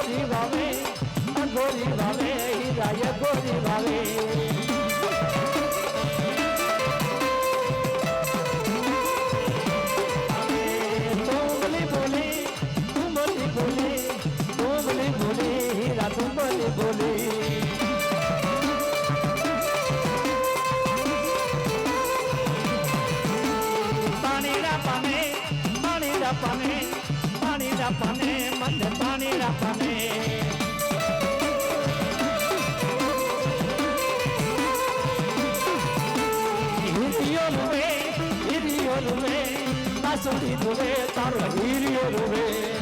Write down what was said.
ગોરી વાવે ગોરી વાવે હીરાય ગોરી વાવે તુંબલી બોલે તુંબલી બોલે તુંબલી બોલે હીરા તુંબલી બોલે પાણી રાપાને મને પાણી રાપાને હિરિયો રૂવે બાસુડી રૂવે તારો હિરિયો રૂવે